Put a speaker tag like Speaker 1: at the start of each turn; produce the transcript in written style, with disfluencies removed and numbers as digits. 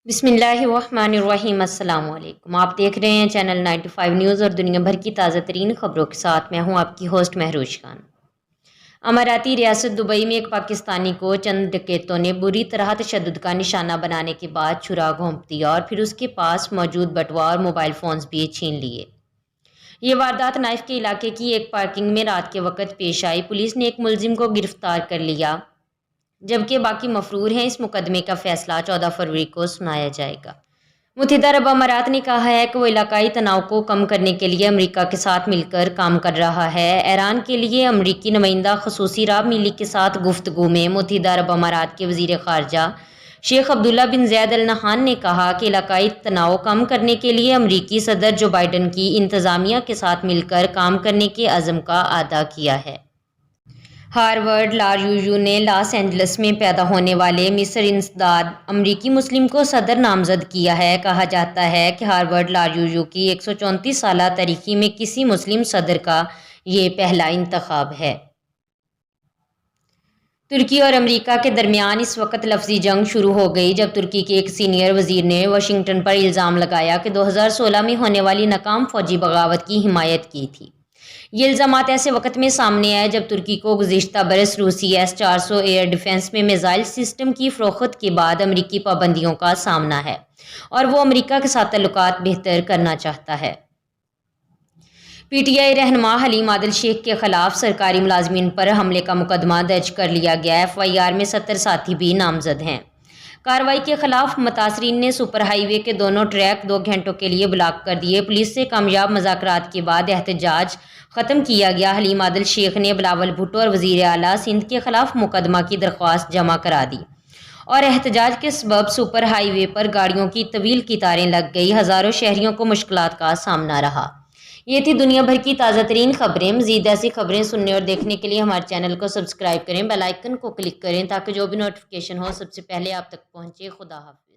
Speaker 1: بسم اللہ الرحمن الرحیم۔ السلام علیکم، آپ دیکھ رہے ہیں چینل 95 نیوز اور دنیا بھر کی تازہ ترین خبروں کے ساتھ میں ہوں آپ کی ہوسٹ مہروش خان۔ اماراتی ریاست دبئی میں ایک پاکستانی کو چند ڈکیتوں نے بری طرح تشدد کا نشانہ بنانے کے بعد چھرا گھونپ دیا اور پھر اس کے پاس موجود بٹوا اور موبائل فونز بھی چھین لیے۔ یہ واردات نائف کے علاقے کی ایک پارکنگ میں رات کے وقت پیش آئی۔ پولیس نے ایک ملزم کو گرفتار کر لیا جبکہ باقی مفرور ہیں۔ اس مقدمے کا فیصلہ 14 فروری کو سنایا جائے گا۔ متحدہ عرب امارات نے کہا ہے کہ وہ علاقائی تناؤ کو کم کرنے کے لیے امریکہ کے ساتھ مل کر کام کر رہا ہے۔ ایران کے لیے امریکی نمائندہ خصوصی راب میلی کے ساتھ گفتگو میں متحدہ عرب امارات کے وزیر خارجہ شیخ عبداللہ بن زیاد ال نہیان نے کہا کہ علاقائی تناؤ کم کرنے کے لیے امریکی صدر جو بائیڈن کی انتظامیہ کے ساتھ مل کر کام کرنے کے عزم کا اعادہ کیا ہے۔ ہارورڈ لا ریویو نے لاس اینجلس میں پیدا ہونے والے مصر انسداد امریکی مسلم کو صدر نامزد کیا ہے۔ کہا جاتا ہے کہ ہارورڈ لا ریویو کی 134 سالہ تاریخی میں کسی مسلم صدر کا یہ پہلا انتخاب ہے۔ ترکی اور امریکہ کے درمیان اس وقت لفظی جنگ شروع ہو گئی جب ترکی کے ایک سینئر وزیر نے واشنگٹن پر الزام لگایا کہ 2016 میں ہونے والی ناکام فوجی بغاوت کی حمایت کی تھی۔ یہ الزامات ایسے وقت میں سامنے آئے جب ترکی کو گزشتہ برس روسی S-400 ایئر ڈیفنس میں میزائل سسٹم کی فروخت کے بعد امریکی پابندیوں کا سامنا ہے اور وہ امریکہ کے ساتھ تعلقات بہتر کرنا چاہتا ہے۔ پی ٹی آئی رہنما حلیم عادل شیخ کے خلاف سرکاری ملازمین پر حملے کا مقدمہ درج کر لیا گیا۔ FIR میں 70 ساتھی بھی نامزد ہیں۔ کارروائی کے خلاف متاثرین نے سپر ہائی وے کے دونوں ٹریک 2 گھنٹوں کے لیے بلاک کر دیے۔ پولیس سے کامیاب مذاکرات کے بعد احتجاج ختم کیا گیا۔ حلیم عادل شیخ نے بلاول بھٹو اور وزیر اعلیٰ سندھ کے خلاف مقدمہ کی درخواست جمع کرا دی اور احتجاج کے سبب سپر ہائی وے پر گاڑیوں کی طویل قطاریں لگ گئی۔ ہزاروں شہریوں کو مشکلات کا سامنا رہا۔ یہ تھی دنیا بھر کی تازہ ترین خبریں۔ مزید ایسی خبریں سننے اور دیکھنے کے لیے ہمارے چینل کو سبسکرائب کریں، بیل آئیکن کو کلک کریں تاکہ جو بھی نوٹیفیکیشن ہو سب سے پہلے آپ تک پہنچے۔ خدا حافظ۔